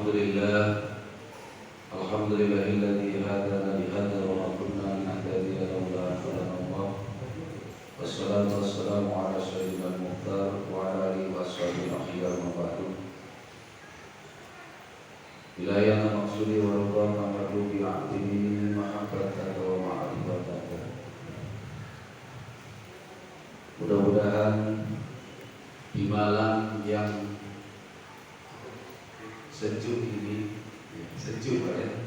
Alhamdulillahilladzi hadana lihadza wa ma kunna linahtadiya laula an hadana Allah. Wassalatu wassalamu ala sayyidil mukhtar wa ala alihi washabihi akhyar ma ba'du. Ilayana maksudi wa rabbana mardu bi a'dini mahabbataka wa ma'rifataka. Mudah-mudahan di malam yang sejuk ini, sejuk ya,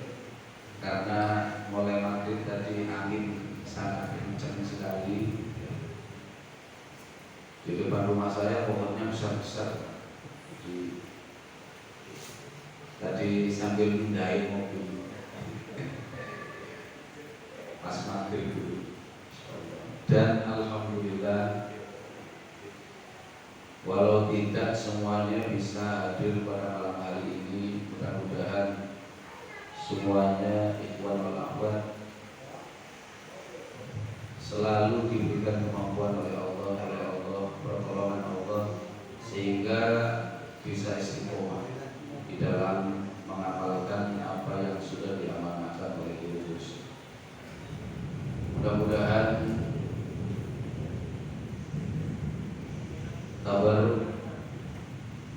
karena mulai maghrib tadi angin sangat kencang sekali. Di depan rumah saya pohonnya besar-besar. Tadi sambil mindahin mobil pas maghrib dulu. Dan alhamdulillah, walau tidak semuanya bisa hadir pada malam hari ini, mudah-mudahan semuanya ikhwan wal akhwat selalu diberikan kemampuan oleh Allah, pertolongan Allah, sehingga bisa istiqomah di dalam mengamalkan apa yang sudah diamanahkan oleh Yesus. Mudah-mudahan kabar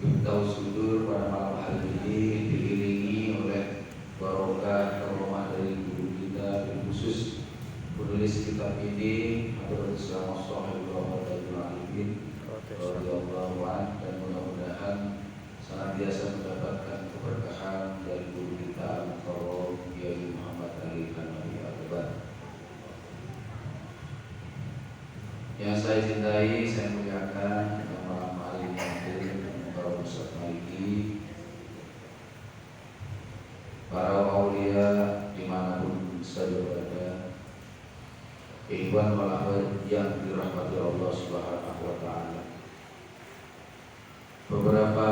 Miftahul Sudur pada malam hari ini diiringi oleh barokah karomah dari guru kita, khusus penulis kitab ini, Hadrat Islam Shahibul Arifin radhiyallahu anhu, dan mudah-mudahan senantiasa mendapatkan keberkahan dari guru kita Al-Mukarram Kiai Muhammad Ali Hanafi Akbar. Yang saya cintai, saya muliakan malam hari ini, para Ustaz Maliki, para aulia dimanapun saja berada, ikhwan wal akhwat yang dirahmati Allah Subhanahu wa taala. Beberapa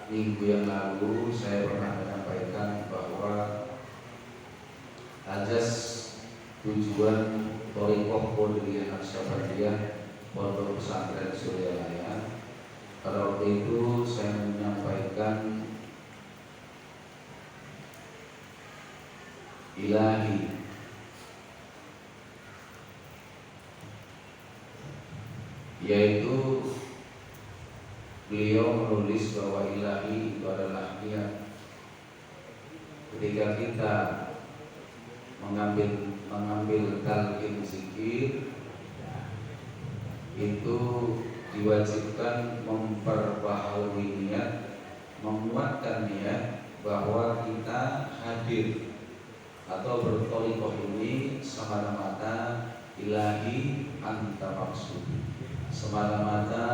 minggu yang lalu saya pernah menyampaikan bahwa azas tujuan Thariqah Qadiriyah Naqsyabandiyah Pondok Pesantren Suryalaya, pada waktu itu saya menyampaikan ilahi, yaitu beliau menulis bahwa ilahi itu adalah niat. Ketika kita mengambil talqin zikir, itu diwajibkan memperbaharui niat, menguatkan niat bahwa kita hadir atau berthariqah ini semata-mata ilahi anta maksud, semata-mata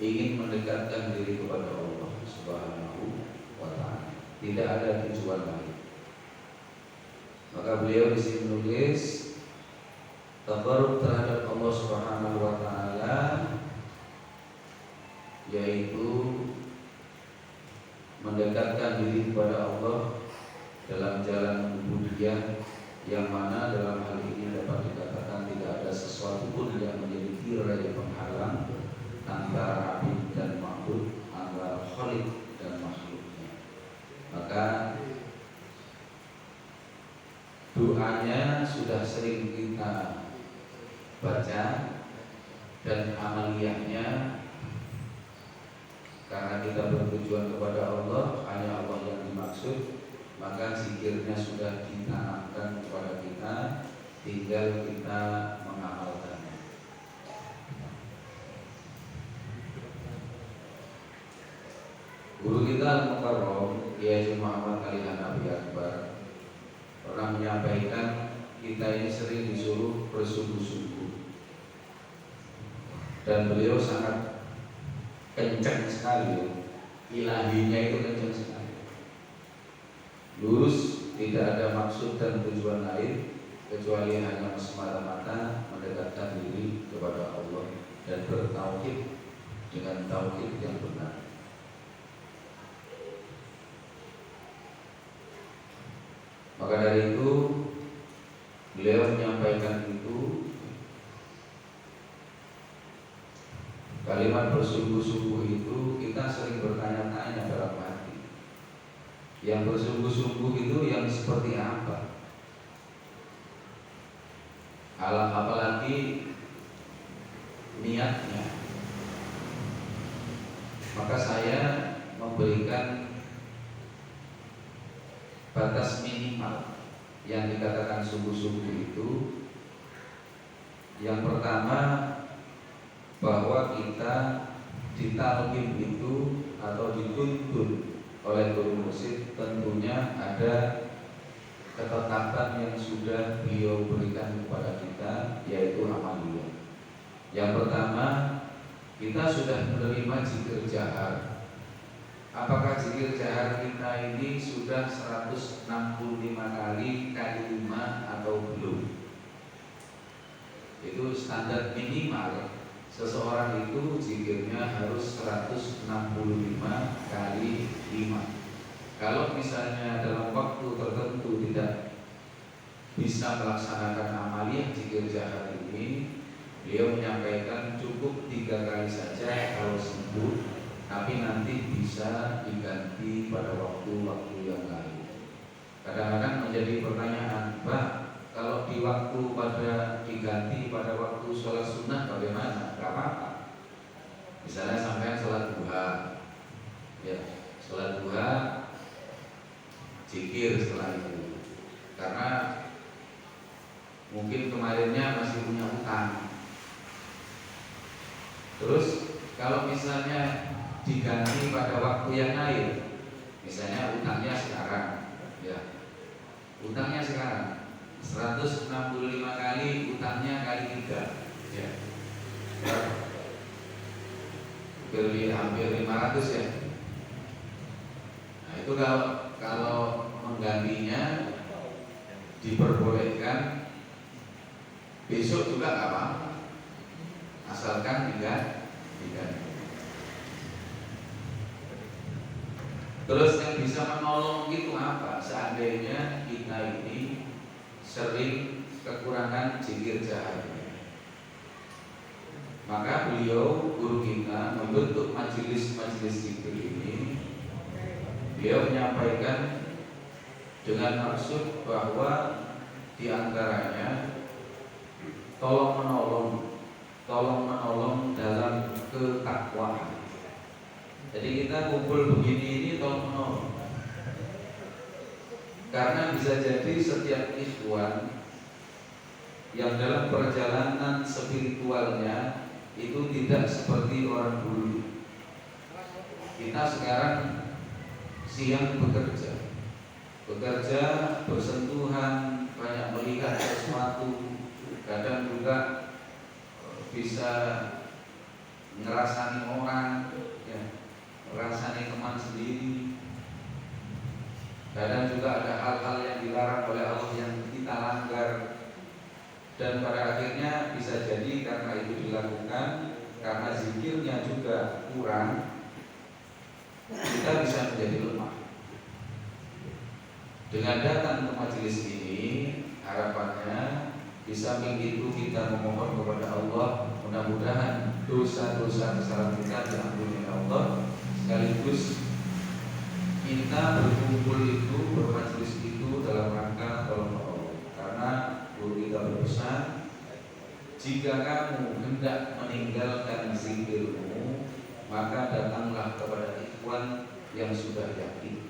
ingin mendekatkan diri kepada Allah Subhanahu wa taala, tidak ada tujuan lain. Maka beliau di sini menulis tabarruk terhadap Allah Subhanahu wa taala, yaitu mendekatkan diri kepada Allah dalam jalan ubudiyah, yang mana dalam hal ini dapat dikatakan tidak ada sesuatu pun yang menjadi tirai penghalang antara abid dan makhluk, antara khaliq dan makhluknya. Maka doanya sudah sering kita baca, dan amaliyahnya karena kita bertujuan kepada Allah, hanya Allah yang dimaksud, maka zikirnya sudah ditanamkan kepada kita, tinggal kita mengamalkannya. Guru kita Al-Mukarram Kiai Muhammad Ali Hanafi Akbar pernah menyampaikan, kita ini sering disuruh bersungguh-sungguh, dan beliau sangat kencang sekali, ilahinya itu kencang sekali, lurus, tidak ada maksud dan tujuan lain kecuali hanya semata-mata mendekatkan diri kepada Allah dan bertauhid dengan tauhid yang benar. Maka dari itu beliau menyampaikan itu, kalimat bersungguh-sungguh itu kita sering bertanya-tanya dalam hati, Yang bersungguh-sungguh itu yang seperti apa? Apalagi niatnya. Maka saya memberikan batas minimal yang dikatakan sungguh-sungguh itu. Yang pertama, bahwa kita ditalqin itu atau dituntun oleh guru mursyid tentunya ada ketetapan yang sudah beliau berikan kepada kita, yaitu amaliyah. Yang pertama, kita sudah menerima zikir jahar. Apakah zikir jahar kita ini sudah 165 kali kali 5 atau belum? Itu standar minimal. Seseorang itu zikirnya harus 165 kali 5. Kalau misalnya dalam waktu tertentu tidak bisa melaksanakan amaliyah zikir jahar ini, beliau menyampaikan cukup 3 kali saja kalau sembuh, tapi nanti bisa diganti pada waktu-waktu yang lain. Kadang-kadang menjadi pertanyaan, Pak, kalau di waktu diganti pada waktu sholat sunnah bagaimana? Gak apa-apa. Misalnya sampai sholat duha, ya, sholat duha, zikir setelah itu. Karena mungkin kemarinnya masih punya utang. Terus kalau misalnya diganti pada waktu yang lain, misalnya utangnya sekarang, ya, utangnya sekarang 165 kali, utangnya kali 3, ya, hampir 500 ya. Nah itu kalau menggantinya diperbolehkan besok juga nggak apa-apa, asalkan diganti. Terus yang bisa menolong itu apa? Seandainya kita ini sering kekurangan zikir jahar, maka beliau, guru kita, membentuk majelis-majelis zikir ini. Beliau menyampaikan dengan maksud bahwa diantaranya tolong menolong dalam ketakwaan. Jadi kita kumpul begini ini tolong menolong. Karena bisa jadi setiap ikhwan yang dalam perjalanan spiritualnya itu tidak seperti orang dulu. Kita sekarang siang bekerja, bersentuhan, banyak melihat sesuatu, kadang juga bisa ngerasani orang, ya, ngerasani teman sendiri. Kadang juga ada hal-hal yang dilarang oleh Allah yang kita langgar. Dan pada akhirnya bisa jadi karena itu dilakukan, karena zikirnya juga kurang, kita bisa menjadi lemah. Dengan datang ke majelis ini, harapannya di samping itu kita memohon kepada Allah, mudah-mudahan dosa-dosa kesalahan kita diampuni oleh Allah, sekaligus kita berkumpul itu, bermajelis itu dalam rangka tolong menolong. Karena guru kita berpesan, jika kamu hendak meninggalkan zikirmu, maka datanglah kepada ikhwan yang sudah yakin.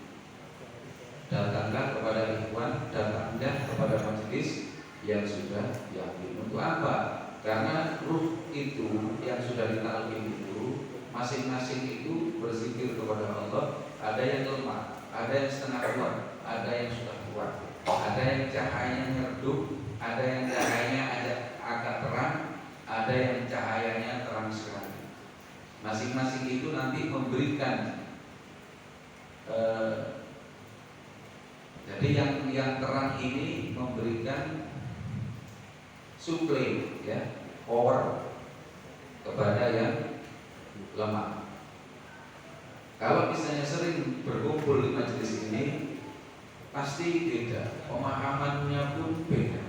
Datanglah kepada ikhwan, datanglah kepada majelis yang sudah yakin. Untuk apa? Karena ruh itu yang sudah ditalqin itu, masing-masing itu berzikir kepada Allah. Ada yang lemah, ada yang setengah kuat, ada yang sudah kuat, ada yang cahayanya redup, ada yang cahayanya agak terang, ada yang cahayanya terang sekali. Masing-masing itu nanti memberikan jadi yang terang ini memberikan suplai, ya, power kepada yang lemah. Kalau misalnya sering berkumpul di majelis ini, pasti beda, pemahamannya pun beda,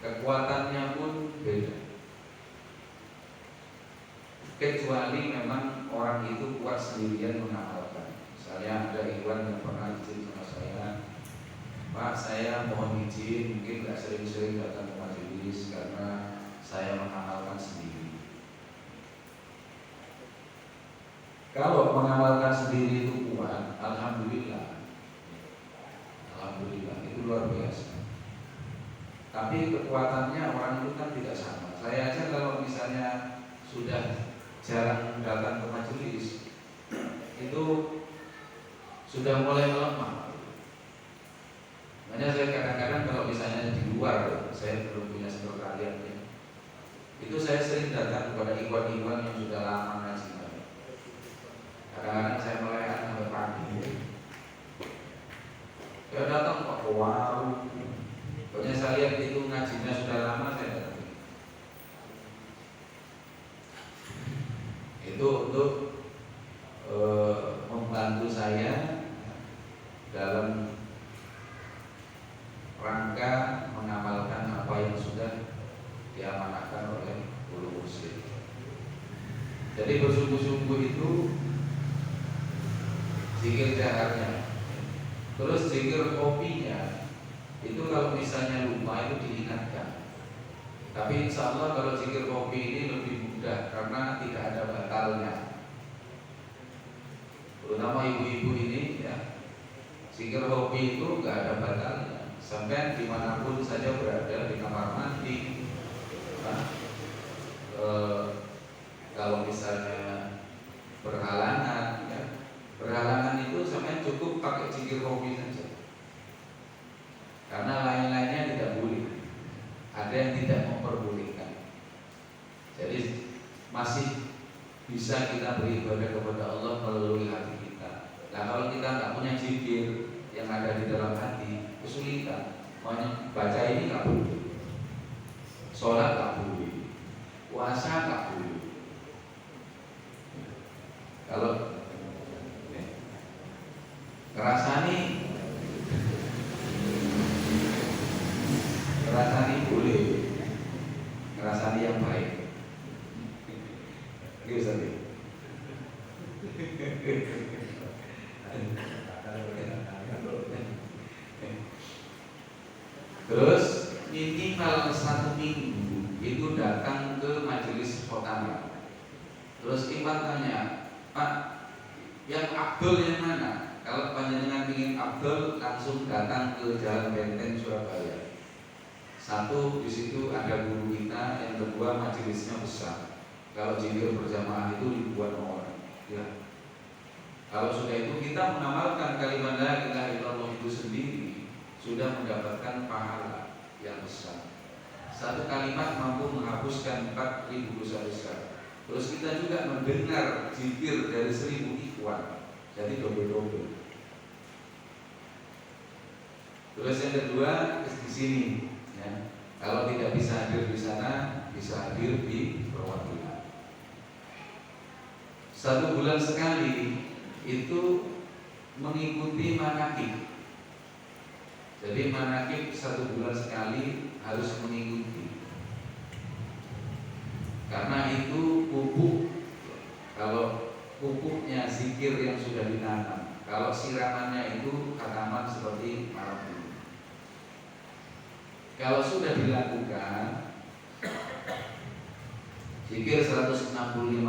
kekuatannya pun beda. Kecuali memang orang itu kuat sendirian mengamalkan. Misalnya ada ikhwan yang pernah izin sama saya, Pak, saya mohon izin, mungkin gak sering-sering datang ke majelis karena saya mengamalkan sendiri. Kalau mengamalkan sendiri itu kuat, alhamdulillah, alhamdulillah itu luar biasa. Tapi kekuatannya orang itu kan tidak sama. Saya aja kalau misalnya sudah jarang datang ke majelis, itu sudah mulai melemah. Makanya saya kadang-kadang kalau misalnya di luar, saya belum punya sekretariat ya, itu saya sering datang kepada ikhwan-ikhwan yang sudah lama ngaji. Kadang-kadang saya melayan sampai pagi. Ya datang kok ke warung. Pokoknya saya lihat itu ngajinya sudah lama, saya datang. Itu untuk membantu saya dalam rangka mengamalkan apa yang sudah diamanahkan oleh guru muslim. Jadi bersungguh-sungguh itu zikir jaharnya. Terus zikir kopinya itu kalau misalnya lupa itu diingatkan. Tapi insya Allah kalau zikir kopi ini lebih mudah karena tidak ada batalnya. Terutama ibu-ibu ini ya, zikir kopi itu nggak ada batalnya. Sampai dimanapun saja berada, di kamar mandi, kalau misalnya berhalangan ya, berhalangan itu sampai cukup pakai zikir kopi saja. Karena lain-lainnya tidak boleh. Ada yang tidak memperbolehkan. Jadi masih bisa kita beribadah kepada Allah melalui hati kita. Nah kalau kita nggak punya zikir yang ada di dalam hati, kesulitan. Makanya baca ini nggak boleh, sholat nggak boleh, puasa nggak boleh. Kalau ngerasani boleh, ngerasani yang baik. Gitu saja. Terus minimal 1 minggu itu datang ke majelis khotamah. Terus imam tanya, Pak, yang Abdul yang mana? Kalau panjenengan ingin Abdul, langsung datang ke Jalan Benteng Surabaya. 1, di situ ada guru kita. Yang kedua, majelisnya besar. Kalau zikir berjamaah itu ribuan orang. Ya. Kalau sudah itu kita mengamalkan kalimat la ilaha illallah itu sendiri, sudah mendapatkan pahala yang besar. 1 kalimat mampu menghapuskan 4.000 dosa besar. Terus kita juga mendengar zikir dari 1.000 ikhwan, jadi double-double. Terus yang kedua di sini, ya. Kalau tidak bisa hadir di sana, bisa hadir di perwakilan. 1 bulan sekali itu mengikuti manakib. Jadi manakib 1 bulan sekali harus mengikuti. Karena itu pupuk. Kalau pupuknya zikir yang sudah ditanam, kalau siramannya itu tanaman seperti malam ini. Kalau sudah dilakukan zikir 165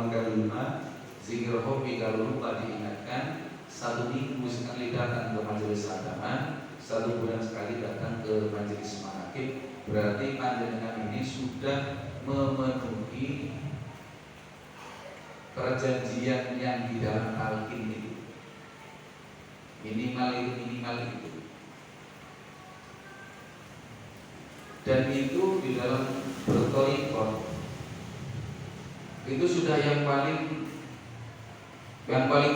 kali 5, zikir hobi kalau lupa diingatkan, 1 minggu sekali datang ke majelis agama, 1 bulan sekali datang ke majelis manakib, berarti panjenengan ini sudah memenuhi perjanjian yang di dalam talqin itu. Minimal itu. Dan itu di dalam bertorikot itu sudah yang paling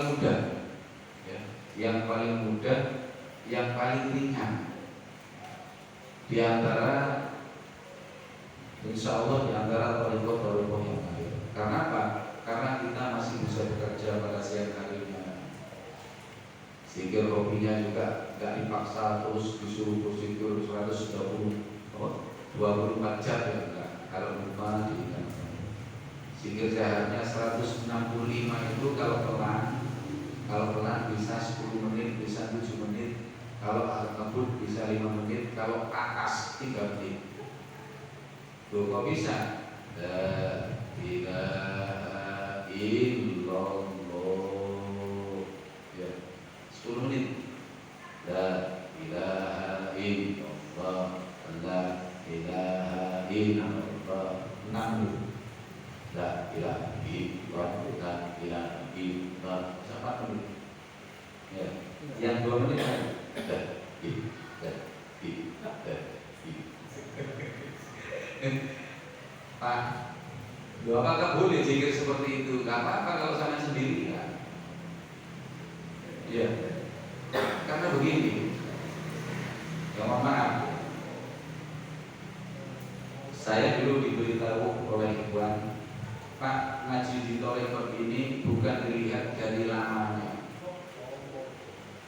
mudah, ya. Yang paling mudah, yang paling ringan di antara, insya Allah di antara torikot yang lain. Karena apa? Karena kita masih bisa bekerja pada siang harinya. Zikir hobinya juga gak dipaksa terus disuruh berzikir 24 jam ya enggak. Kalau lupa diingatkan. Zikir jaharnya 165 itu kalau pelan bisa 10 menit, bisa 7 menit, kalau ngebut bisa 5 menit, kalau atas 3 menit. Loh kok bisa? La ilaha illallah. Ya, 10 menit. La ilaha illallah. La ilaha illallah. 6 menit. La ilaha illallah. La ilaha illallah. Sampai 4 menit. Ya. Yang 2 menit kan? Pak, loh apakah boleh zikir seperti itu? Gak apa-apa kalau sama sendiri kan? Iya. Karena begini, ya mohon maaf, saya dulu diberitahu oleh Ikhwan, Pak, ngaji di Torekot ini bukan dilihat dari lamanya.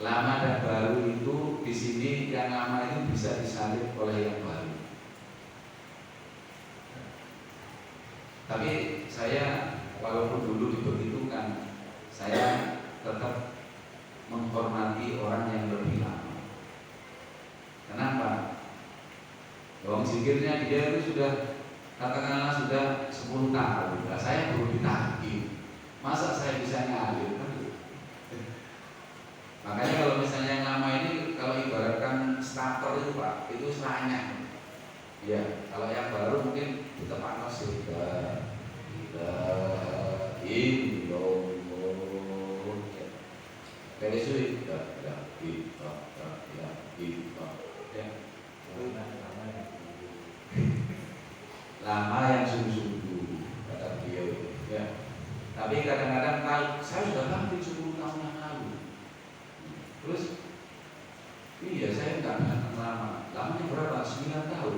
Lama dan baru itu di sini yang lama itu bisa disalib oleh yang baru. Tapi saya walaupun dulu diberitukan, saya tetap menghormati orang yang lebih lama. Kenapa? Wong zikirnya dia itu sudah katakanlah sudah 10 tahun. Nah, saya baru ditagih. Masa saya bisa ngalir? Makanya kalau misalnya yang lama ini, kalau ibaratkan starter itu Pak, itu seranyak. Ya, kalau yang baru mungkin kita panas sudah illallah. Kayak sulit, ya. Lama yang sungguh-sungguh kata beliau, ya. Tapi kadang-kadang saya sudah ganti 10 tahun yang lalu. Terus, iya saya nggak datang lama. Lamanya berapa? 9 tahun.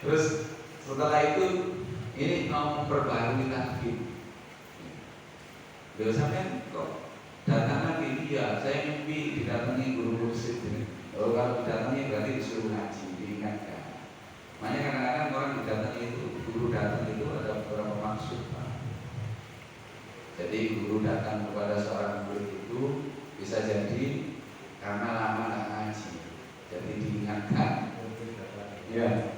Terus setelah itu ini mau memperbarui takbir. Beliau sampai kok datang lagi? Iya, saya mimpi didatangi guru mursyid. Kalau didatangi berarti disuruh ngaji, diingatkan. Makanya kadang-kadang orang didatangi itu, guru datang itu ada beberapa maksud. Jadi guru datang kepada seorang murid itu bisa jadi karena lama nggak ngaji, jadi diingatkan. Ya,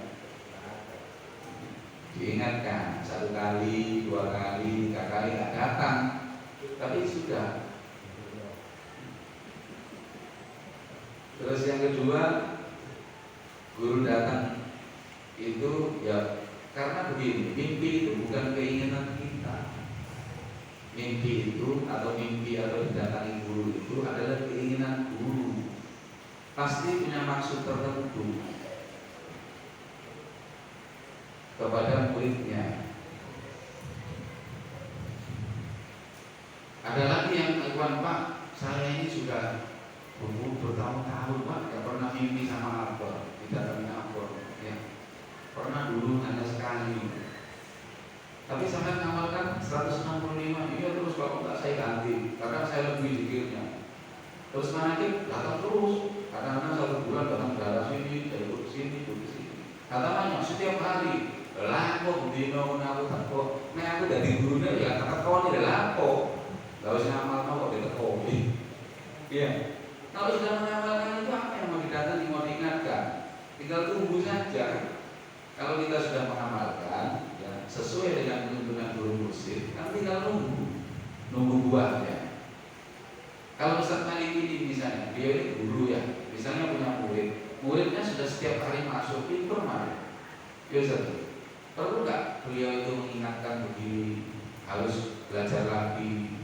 diingatkan 1 kali, 2 kali, 3 kali nggak datang, tapi sudah. Terus yang kedua, guru datang itu ya karena begini, mimpi itu bukan keinginan kita. Mimpi itu atau didatangi guru itu adalah keinginan guru. Pasti punya maksud tertentu kepada muridnya. Ada lagi yang Ikhwan, Pak, saya ini sudah bertahun-tahun Pak, gak pernah mimpi sama apa, didatangi apa, ya. Pernah dulu hanya sekali. Tapi sampai ngamalkan 165, iya terus kalau enggak saya ganti, karena saya lebih zikirnya. Terus manakib datang terus, kadang-kadang 1 bulan datang daerah sini, dari sini, dari sini. Katanya setiap hari, lapo dino aku takut. Nah aku dari gurunya ya kata kau tidak lapo, gak usah ngamal kok ditekoni. Iya. Kalau sudah mengamalkan itu apa yang mau didatangi, mau diingatkan? Tinggal tunggu saja. Kalau kita sudah mengamalkan, ya, sesuai dengan tuntunan guru mursyid, kan tinggal nunggu buahnya. Kalau Ustaz Malik ini misalnya, dia ini guru ya, misalnya punya muridnya sudah setiap hari masuk, pintar mana? Ya Ustaz, perlu nggak beliau itu mengingatkan begini, harus belajar lagi?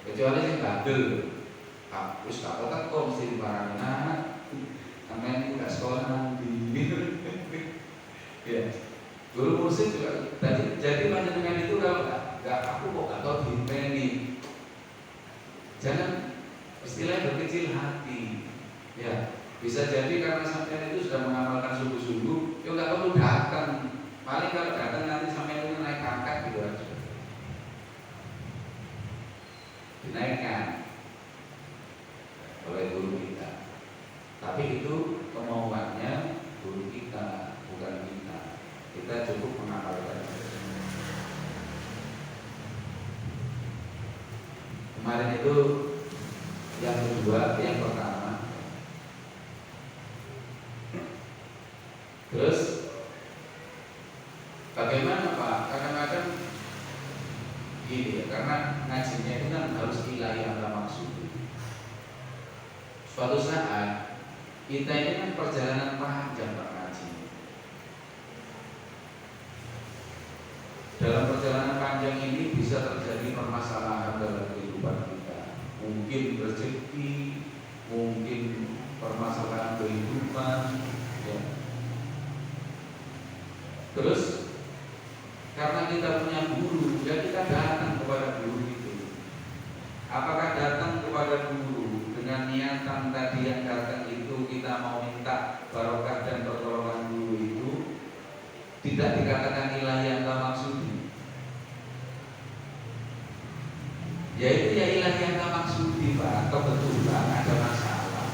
Kecuali sih bandel, terus kalau kan kok mesti dibarangin, namanya udah sekolah nanti. Ya, guru mursyid juga jadi panjenengan itu kalau nggak aku kok nggak tahu diimeni. Jangan istilahnya berkecil hati. Ya, bisa jadi karena sampean itu sudah mengamalkan sungguh-sungguh, ya nggak perlu datang. Paling kalau datang nanti sampean itu naik pangkat gitu aja. Dinaikkan oleh guru kita. Tapi itu kemauannya guru kita, bukan kita. kita cukup mengamalkan. Kemarin itu yang kedua, yang pertama. Terus bagaimana Pak? Kadang-kadang gini ya, karena ngajinya itu kan harus ilahi ada maksud. Suatu saat kita ini kan perjalanan panjang Pak ngaji. Dalam perjalanan panjang ini bisa terjadi permasalahan dalam kehidupan kita. Mungkin rezeki, mungkin permasalahan kehidupan, ya. Terus karena kita punya guru, ya kita datang kepada guru itu. Apakah datang kepada guru dengan niatan tadi yang datang itu kita mau minta barokah dan pertolongan guru itu tidak dikatakan ilahi anta maksudi, yaitu ya ilahi anta maksudi Pak, kebetulan ada masalah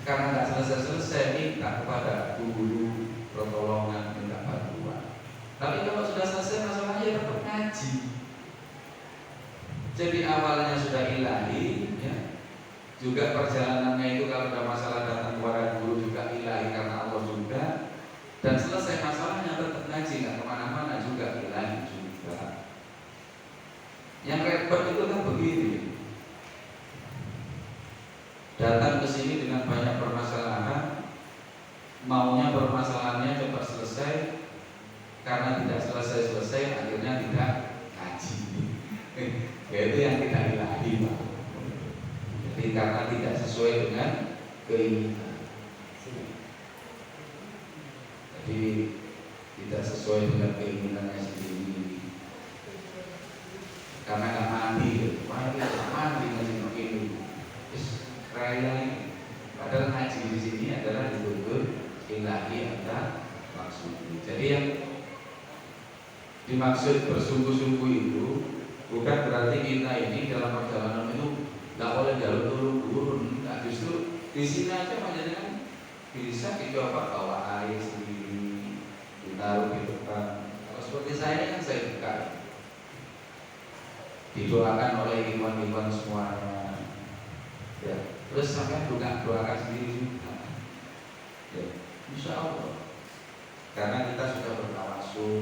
karena nggak selesai minta kepada guru pertolongan, minta bantuan. Tapi kalau sudah selesai masalahnya tetap ngaji. Jadi awalnya sudah ilahi, ya. Juga perjalanannya itu kalau ada masalah datang kepada guru juga ilahi karena Allah juga. Dan selesai masalahnya tetap ngaji, nggak kemana-mana juga ilahi juga. Yang repot itu kan begini. Datang ke sini dengan banyak permasalahan, maunya permasalahannya cepat selesai. Karena tidak selesai-selesai akhirnya tidak ngaji. Yaitu yang tidak ilahi Pak. Jadi karena tidak sesuai dengan keinginan. Jadi tidak sesuai dengan keinginannya sendiri. Karena nggak mandi, mandi ngaji begini. Terus raya ini. Padahal ngaji di sini adalah betul-betul ilahi ada maksud. Jadi yang dimaksud bersungguh-sungguh itu bukan berarti kita ini dalam perjalanan itu nggak boleh jalur turun-turun. Nah, justru di sini aja menjadikan bisa dicoba bawa air sendiri, ditaruh di depan. Kalau seperti saya ini kan saya buka, didoakan oleh ikhwan-ikhwan semuanya. Ya, terus sampai doakan sendiri juga. Ya, insya Allah. Karena kita sudah bertawasul,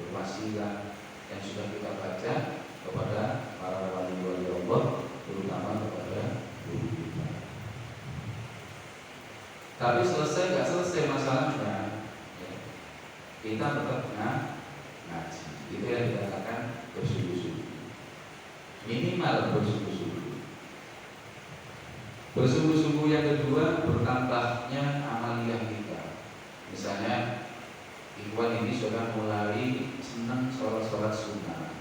berwasilah yang sudah kita baca kepada para wali-wali Allah, terutama kepada guru kita. Tapi selesai nggak selesai masalahnya, ya, kita tetap ngaji. Itu yang dikatakan bersungguh-sungguh. Minimal bersungguh-sungguh. Bersungguh-sungguh yang kedua, bertambahnya amaliyah kita. Misalnya ikhwan ini sudah mulai senang sholat sunnah.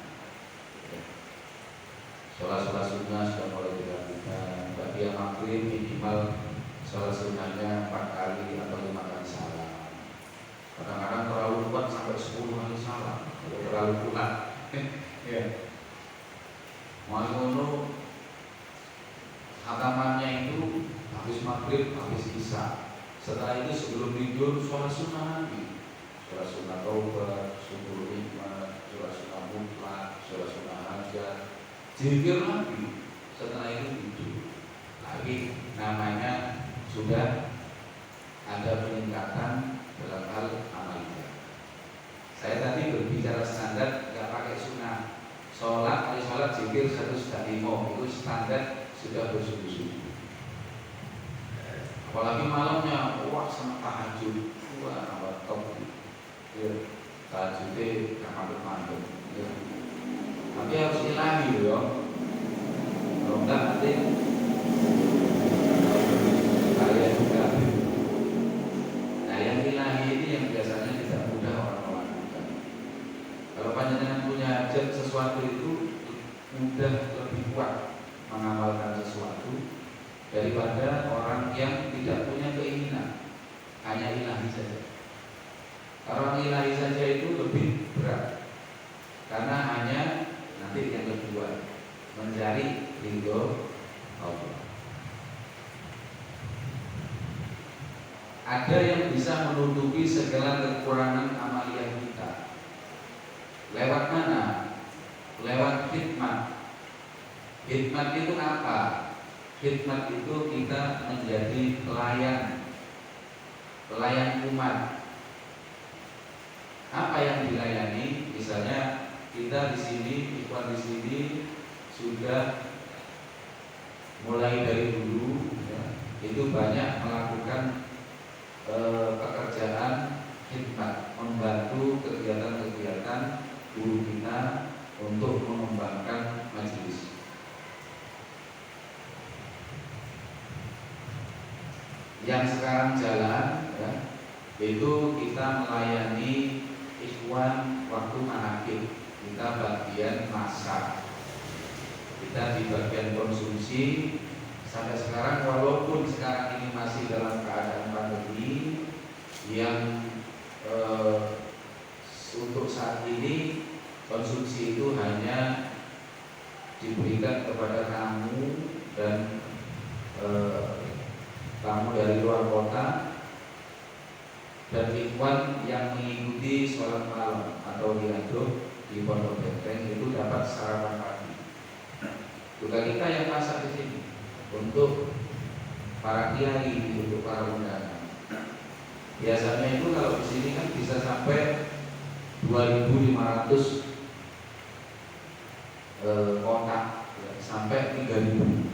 Sholat sunnah sudah mulai dilakukan. Bagi yang maghrib minimal sholat sunnahnya 4 kali atau 5 kali salam. Kadang-kadang terlalu kuat sampai 10 kali salam. Terlalu kuat. Ya. Mau hatamannya itu habis maghrib, habis isya. Setelah itu sebelum tidur sholat sunnah lagi. Sholat sunnah taubat, syukur nikmat, sholat sunnah mutlak, sholat sunnah hajat, zikir lagi. Setelah itu tidur lagi. Namanya sudah ada peningkatan dalam hal amaliyah. Saya tadi berbicara standar, nggak pakai sunnah. Sholat zikir 1,5 itu standar sudah bersungguh-sungguh. Apalagi malamnya, wah sama tahajud, wah top. Ya, tahajudnya kamar-kamar. Ya. Tapi harus ilahi ya. Kalau enggak nanti kalian juga. Nah yang ilahi ini yang biasanya tidak mudah orang lakukan. Kalau panjenengan punya hajat sesuatu itu mudah lebih kuat mengamalkan sesuatu daripada orang yang tidak punya keinginan, hanya ilahi saja. Orang ilahi saja itu lebih berat karena hanya nanti yang kedua mencari ridho Allah. ada yang bisa menutupi segala kekurangan amaliyah kita. Lewat mana? Lewat khidmat. Khidmat itu apa? Khidmat itu kita menjadi pelayan umat. Apa yang dilayani? Misalnya kita di sini, ikhwan di sini sudah mulai dari dulu, ya, itu banyak melakukan pekerjaan khidmat, membantu kegiatan-kegiatan guru kita untuk mengembangkan majelis. Yang sekarang jalan, ya, itu kita melayani ikhwan waktu manakib. Kita bagian masak, kita di bagian konsumsi. Sampai sekarang, walaupun sekarang ini masih dalam keadaan pandemi yang untuk saat ini konsumsi itu hanya diberikan kepada tamu dan tamu dari luar kota dan ikhwan yang mengikuti sholat malam atau diaduk di Pondok Benteng itu dapat sarapan pagi. Juga kita yang masak di sini untuk para kiai, untuk para undangan. Biasanya itu kalau di sini kan bisa sampai 2.500 kotak, ya, sampai 3.000.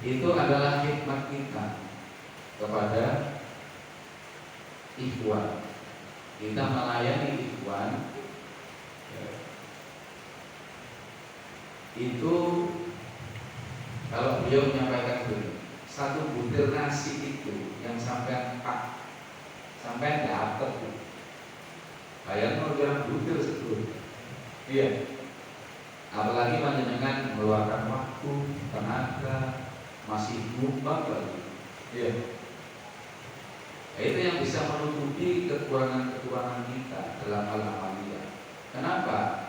Itu adalah khidmat kita kepada ikhwan. Kita melayani ikhwan. Itu kalau beliau menyampaikan dulu, satu butir nasi itu yang sampai dapat, bayar mau jalan butir sebelum. Iya. Apalagi panjenengan mengeluarkan waktu, tenaga, masih numpang lagi. Iya. Itu yang bisa menutupi kekurangan-kekurangan kita dalam hal amaliyah. Kenapa?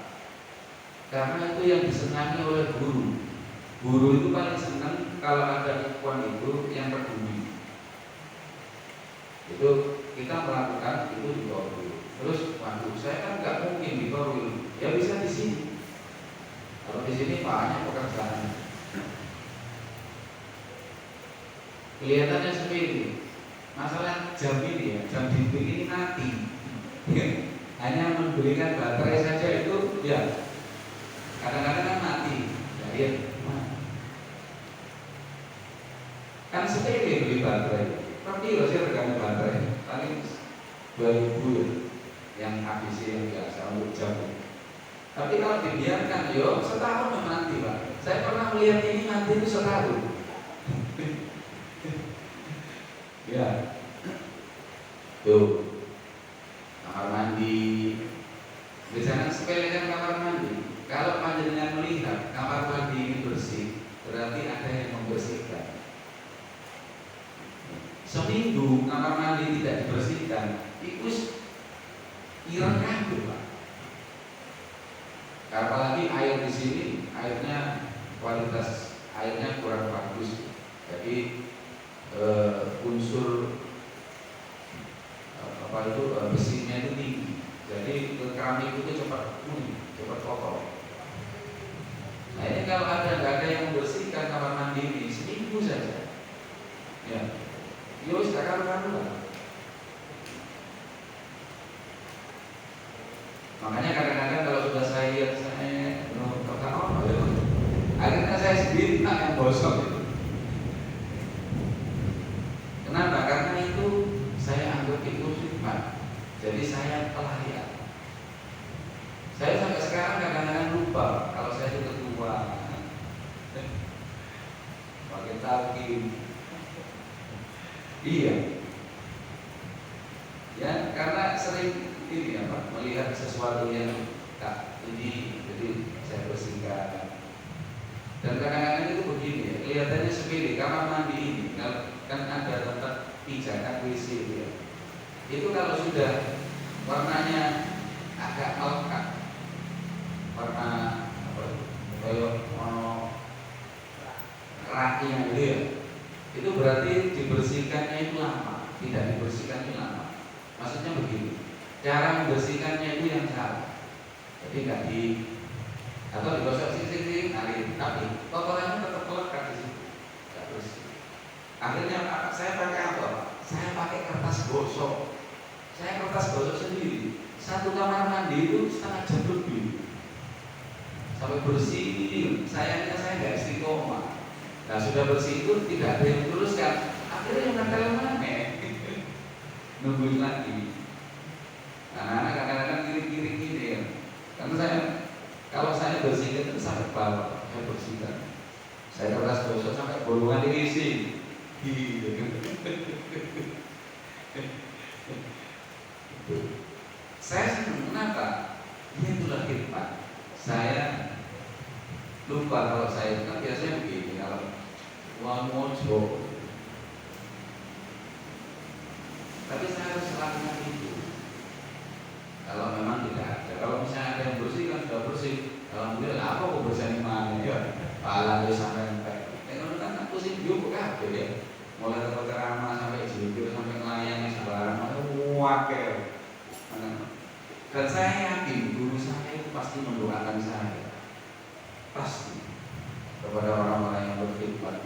Karena itu yang disenangi oleh guru. Guru itu paling senang kalau ada ikhwan itu yang peduli. Itu kita melakukan itu di Korwil. Terus, waduh, saya kan nggak mungkin di Korwil. Ya bisa di sini. Kalau di sini banyak pekerjaan. Kelihatannya sepele. Masalah jam ini ya, jam dinding ini mati. Hanya membelikan baterai saja itu, ya. Kadang-kadang kan mati, ya, kan sepele beli baterai. Tapi loh saya regane baterai paling 2.000 ya, yang ABC yang biasa untuk jam. Tapi kalau dibiarkan, yo setahun mati Pak. Saya pernah melihat ini mati itu setahun. Ya, tuh kamar mandi. Biasanya sepele kan kamar mandi. Kalau panjenengan melihat kamar mandi ini bersih, berarti ada yang membersihkan. Seminggu kamar mandi tidak dibersihkan, itu ireng kabeh, Pak. Apalagi air di sini, airnya kualitas airnya kurang bagus. Jadi unsur besinya itu tinggi. Jadi keramik itu cepat kuning, cepat kotor. Nah ini kalau nggak ada yang membersihkan kamar mandi ini seminggu saja, ya, yos tak karu-karuan. Makanya kadang-kadang kalau sudah saya lihat saya akhirnya saya sendiri yang bosok itu. Kenapa? Karena itu saya anggap itu khidmat. Jadi saya pelayan. Saya sampai sekarang kadang-kadang lupa kalau saya itu ketua, pakai talqin. Iya. Ya, karena sering ini apa? Melihat sesuatu yang ini, jadi saya bersihkan. Dan kadang-kadang itu begini ya, kelihatannya sepele. Kamar mandi ini kan ada tempat pijakan WC ya. Itu kalau sudah warnanya agak melekat, warna apa? Kayak rakinya gitu ya. itu berarti dibersihkannya itu lama, tidak dibersihkan itu lama. Maksudnya begini, cara membersihkannya itu yang salah. Jadi nggak di atau digosok sisi ngalir, tapi kotorannya tetap melekat di situ, nggak bersih. Akhirnya saya pakai apa? Saya pakai kertas gosok. Saya kertas gosok sendiri. Satu kamar mandi itu setengah jam lebih sampai bersih. Sayangnya saya nggak istiqomah. Nah sudah bersih itu tidak ada yang teruskan. Akhirnya yang nempel mana? Nungguin lagi. Anak-anak kadang-kadang kiri-kiri gini ya. Karena kalau saya bersihkan itu sampai bawah, saya bersihkan. Saya kertas gosok sampai bolongan diisi. Saya senang, kenapa? Ini itulah hikmah. Saya lupa kalau saya kan biasanya begini, kalau uang mojo, tapi saya harus lakukan itu. Kalau memang tidak ada, kalau misalnya ada yang bersih kan sudah bersih. Alhamdulillah, apa kok bersih mana ya? Pahala dari sampai sampai. Kalau kan aku sih juga kabeh ya. Mulai dari ceramah sampai jujur sampai melayani sembarang, wakil. Dan saya yakin guru saya itu pasti mendoakan saya, pasti kepada orang-orang yang berkhidmat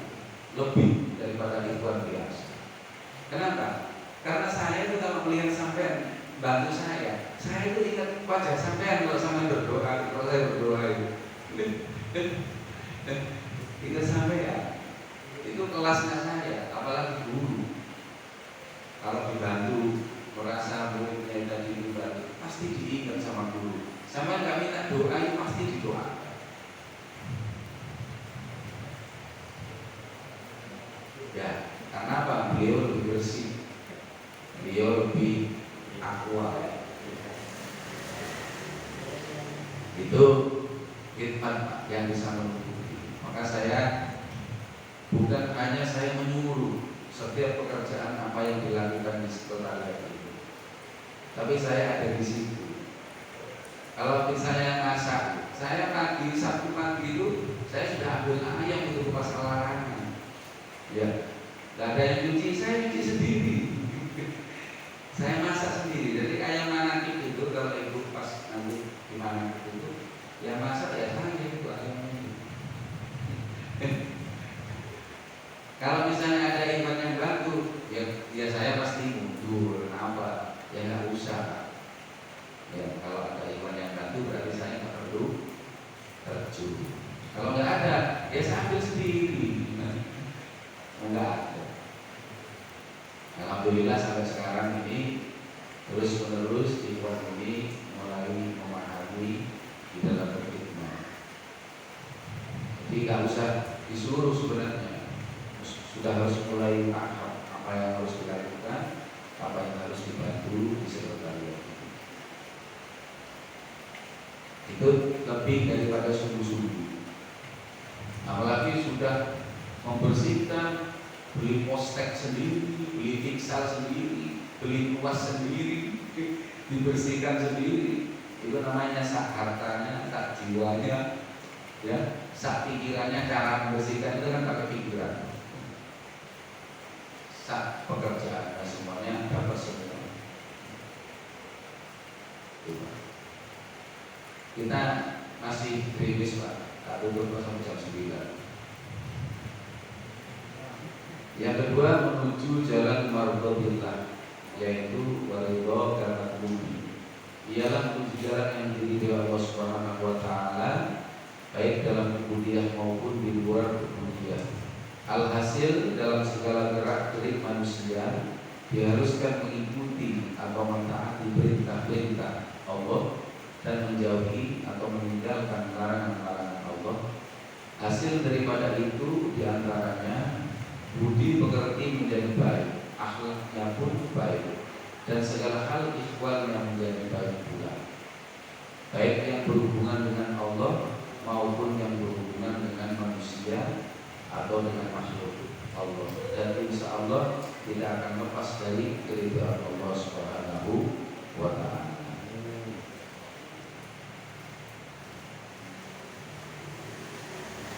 lebih daripada ikhwan biasa. Kenapa? Karena saya itu kalau melihat sampean bantu saya itu ingat wajah sampean kalau sampean berdoa, kalau saya berdoa itu. Ingat sampean, itu kelasnya saya, apalagi guru. Kalau dibantu merasa muridnya tadi dibantu, pasti diingat sama guru. Sama nggak minta doa itu pasti didoakan. Ya, karena apa? Beliau lebih bersih, beliau lebih aqua. Itu khidmat yang bisa menutupi. Maka saya bukan hanya saya menyuruh setiap pekerjaan apa yang dilakukan di sekolah itu, tapi saya ada di situ. Kalau misalnya masak, saya pagi Sabtu pagi itu saya sudah ambil ayam untuk kupas larangan. Ya, nggak ada yang cuci, saya cuci sendiri. Saya masak sendiri. Jadi ayam manakib itu kalau ibu pas nanti di mana itu, yang masak ya saya itu ayamnya itu. Kalau misalnya ada iman yang bantu, ya saya pasti mundur. Kenapa? Ya nggak usah. Ya kalau ada iman yang bantu berarti saya nggak perlu terjun. Kalau nggak ada, ya saya ambil sendiri. Nggak ada. Alhamdulillah sampai sekarang ini terus menerus ikhwan ini mulai memahami di dalam berkhidmat. Jadi nggak usah disuruh sebenarnya, sudah harus mulai paham apa yang harus dilakukan, apa yang harus dibantu di sekretariat. Itu lebih daripada sungguh-sungguh. Apalagi sudah membersihkan, beli postek sendiri, beli fiksal sendiri, beli kuas sendiri, dibersihkan sendiri. Itu namanya sak hartanya, sak jiwanya, ya, sak pikirannya. Cara membersihkan itu kan pakai pikiran. Sak pekerjaannya semuanya dapat semua. Kita masih kritis Pak, tak tutup sampai jam 9. Yang kedua menuju jalan mardhatillah, yaitu waridho karena bumi. Ialah menuju jalan yang diridhoi Allah Subhanahu wa taala, baik dalam ubudiyah maupun di luar ubudiyah. Alhasil dalam segala gerak-gerik manusia diharuskan mengikuti atau mentaati perintah-perintah Allah dan menjauhi atau meninggalkan larangan-larangan Allah. Hasil daripada itu diantaranya budi pekerti menjadi baik, akhlaknya pun baik, dan segala hal ikhwan yang menjadi baik pula, baik yang berhubungan dengan Allah maupun yang berhubungan dengan manusia atau dengan makhluk Allah. Dan insya Allah tidak akan lepas dari keridhaan Allah Subhanahu wa ta'ala.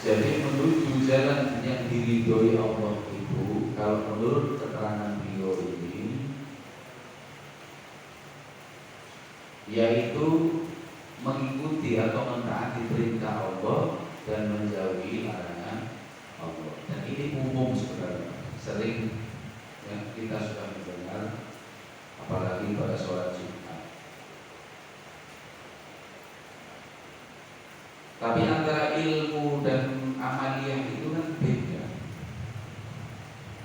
Jadi menuju jalan yang diridhoi Allah itu kalau menurut keterangan beliau ini, yaitu mengikuti atau mentaati perintah Allah dan menjauhi larangan Allah. Dan ini umum sebenarnya, sering yang kita sudah mendengar, apalagi pada sholat Jumat. Tapi antara ilmu dan amaliyah itu kan beda.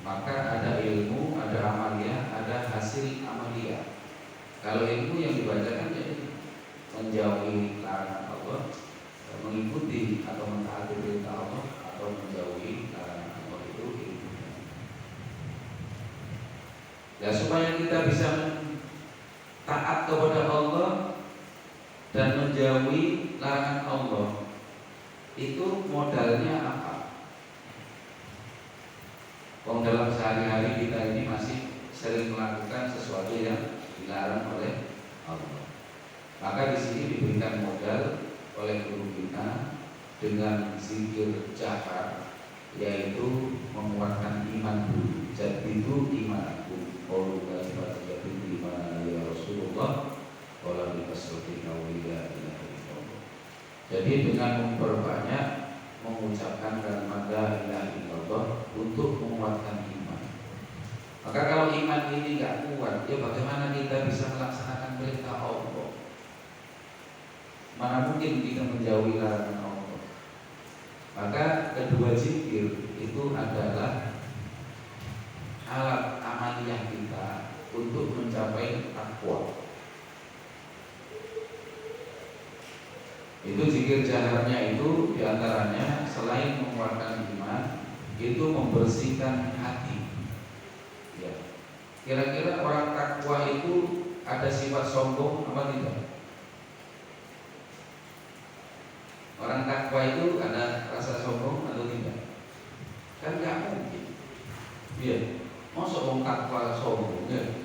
Maka ada ilmu, ada amaliyah, ada hasil amaliyah. Kalau ilmu yang dibacakan jadi menjauhi larangan Allah, mengikuti atau mentaati perintah Allah, atau menjauhi larangan Allah, itu ilmu. Ya, supaya kita bisa taat kepada Allah dan menjauhi larangan Allah, itu modalnya apa? Dalam sehari-hari kita ini masih sering melakukan sesuatu yang dilarang oleh Allah. Maka di sini diberikan modal oleh guru kita dengan zikir jahar, yaitu menguatkan iman dulu. Jadidu imanku, qaulu kalimat jadidu iman ya Rasulullah, wala bikasratin awliya ilaha illallah. Jadi dengan memperbanyak mengucapkan kalimat la ilaha illallah untuk menguatkan iman. Maka kalau iman ini nggak kuat, ya bagaimana kita bisa melaksanakan perintah Allah? Mana mungkin kita menjauhi larangan Allah? Maka kedua zikir itu adalah alat amaliyah kita untuk mencapai takwa. Itu zikir jaharnya itu diantaranya selain menguatkan iman, itu membersihkan hati. Ya. Kira-kira orang takwa itu ada sifat sombong apa tidak? Orang takwa itu ada rasa sombong atau tidak? Kan nggak mungkin. Iya. Masa orang takwa sombong ya?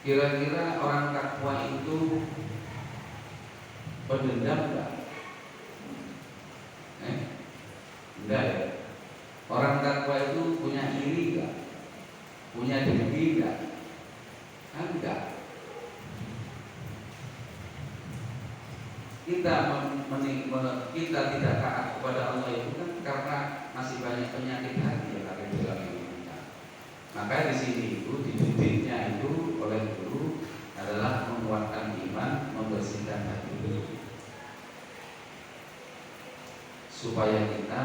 Kira-kira orang takwa itu pendendam enggak? Enggak ya. Orang takwa itu punya iri enggak? Punya dengki enggak? Kan enggak. Kita tidak taat kepada Allah itu kan karena masih banyak penyakit hati yang ada di dalam diri kita. Maka di sini itu dididiknya itu oleh guru adalah menguatkan iman, membersihkan hati diri, supaya kita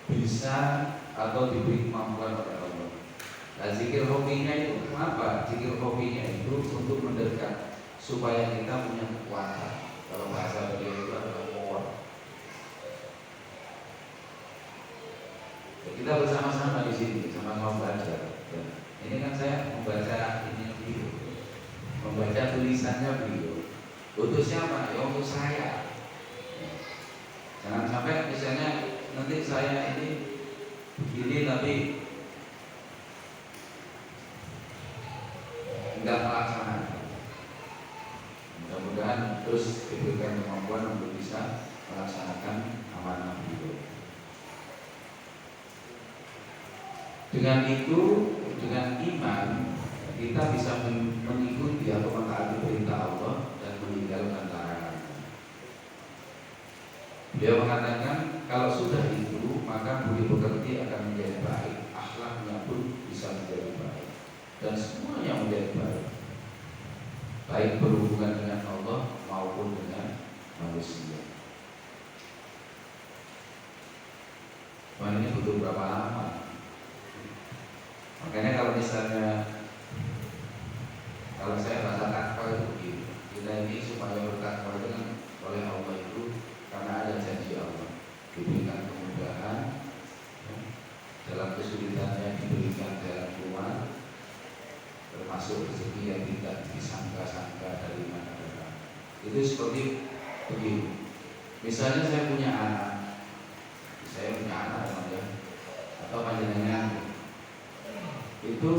bisa atau diberi kemampuan oleh Allah. Nah, zikir hobinya itu apa? Zikir hobinya itu untuk mendekat, supaya kita punya kekuatan. Kalau bahasa beliau itu adalah power. Kita bersama-sama di sini, sama-sama belajar. Ya. Ini kan saya membaca ini beliau, membaca tulisannya beliau. Untuk siapa? Ya untuk saya. Ya. Jangan sampai misalnya nanti saya ini begini tapi enggak melaksanakan. Mudah-mudahan terus diberikan kemampuan untuk bisa melaksanakan amanah beliau. Dengan itu, dengan iman, kita bisa mengikuti atau mentaati perintah Allah dan meninggalkan larangan. Beliau mengatakan, kalau sudah itu, maka budi pekerti akan menjadi baik, akhlaknya pun bisa menjadi baik, dan semuanya menjadi baik, baik berhubungan dengan Allah maupun dengan manusia. Wah, ini butuh berapa lama? Makanya kalau misalnya kalau saya bahasa takwa itu begini, kita ini supaya bertakwa itu kan oleh Allah itu karena ada janji Allah, diberikan kemudahan, ya, dalam kesulitannya diberikan jalan keluar, termasuk rezeki yang tidak disangka-sangka dari mana datang. Itu seperti begini. Misalnya saya punya anak ya, atau panjenengan itu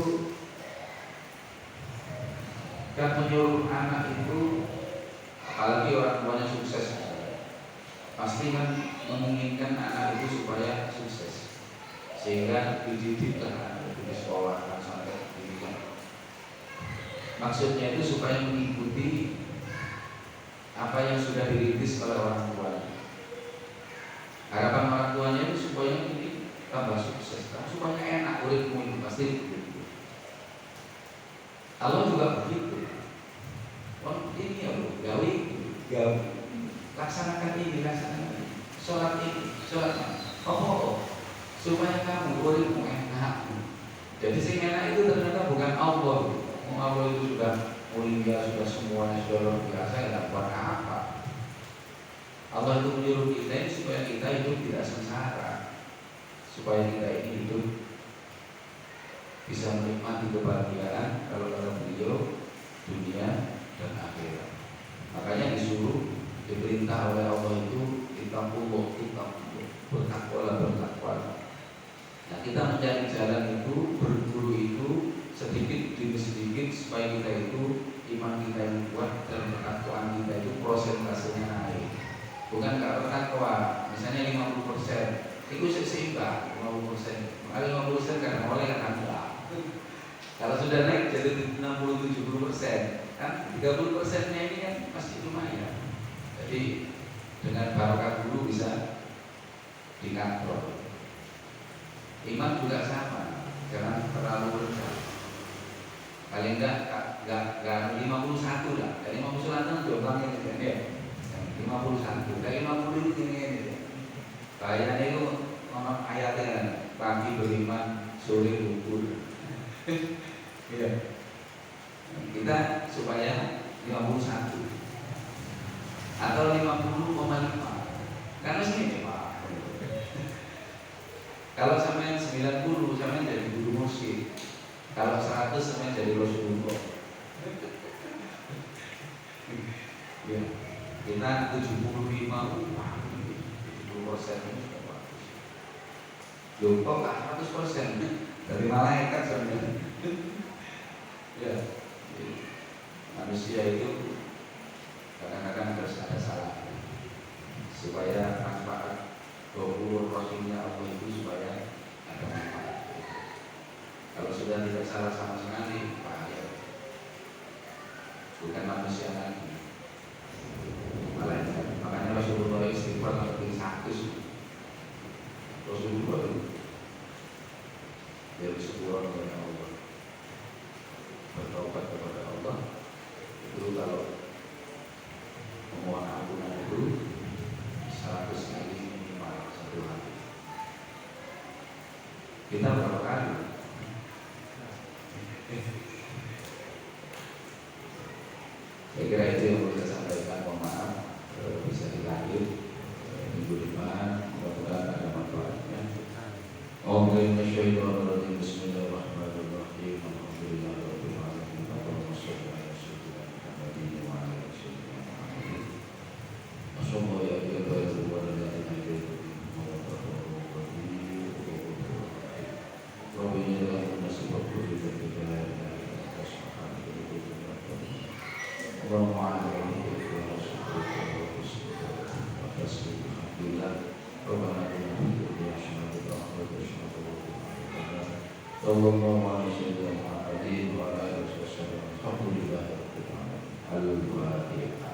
kan menyuruh anak itu apalagi orang tuanya sukses, pasti kan menginginkan anak itu supaya sukses, sehingga dididiklah anak itu di sekolah sampai pendidikan. Maksudnya itu supaya mengikuti apa yang sudah dirintis oleh orang tuanya. Harapan orang tuanya itu supaya ini tambah sukses, supaya enak uripmu itu, pasti begitu. Allah juga begitu. Oh ini ya bro, gawe, laksanakan ini, sholat ini, sholat. Supaya kamu uripmu enak. Jadi sing enak itu ternyata bukan Allah. Allah itu sudah mulia, sudah semuanya sudah luar biasa, tidak buat apa. Allah itu menyuruh kita supaya kita hidup tidak sengsara, supaya kita ini hidup bisa menikmati kebahagiaan kalau kata beliau dunia dan akhirat. Makanya disuruh, diperintah oleh Allah itu ittaqullah, bertakwalah. Nah kita mencari jalan itu, berburu itu sedikit demi sedikit supaya kita itu iman kita yang kuat dan ketakwaan kita itu prosentasenya naik. Bukan kalau takwa misalnya 50%, itu seimbang 50%. Kalau 50% kan mulai kan enggak. Kalau sudah naik jadi 60-70%, kan 30%-nya ini kan pasti lumayan. Jadi dengan barokah dulu bisa dikontrol. Iman juga sama, jangan terlalu rendah. Paling enggak 51 lah. Dari 51 jumlahnya kan ya. 51, dari 50 ini. Kayaknya itu nomor ayatnya pagi beriman, sore gugur. Iya. Kita supaya 51 atau 50,5. Karena sini Pak. Kalau sampai 90 sampai jadi guru musik. Kalau 100 sampai jadi Rasulullah. Ya. Kita 75 70% ini sudah bagus. Lupa lah 100% dari malaikat sebenarnya. Ya. Manusia itu kadang-kadang harus ada salah supaya manfaat Rasul Rasulnya Allah itu supaya ada manfaat. Kalau sudah tidak salah sama sekali, bahaya. Bukan manusia lagi. Malaikat. Makanya Rasulullah istighfar lebih 100. Rasulullah itu dari sepuluh kepada Allah, bertaubat kepada Allah. Itu kalau memohon ampunan itu 100 kali minimal satu hari. Kita berapa kali? Saya kira itu yang bisa sampaikan. Mohon maaf bisa dilanjut minggu depan. Mudah-mudahan ada manfaatnya. Bismillahirrahmanirrahim. Alhamdulillahirabbil alamin. Allahumma shalli ala sayyidina Muhammadin wa ala ali sayyidina Muhammadin. Assalamu alaikum warahmatullahi wabarakatuh.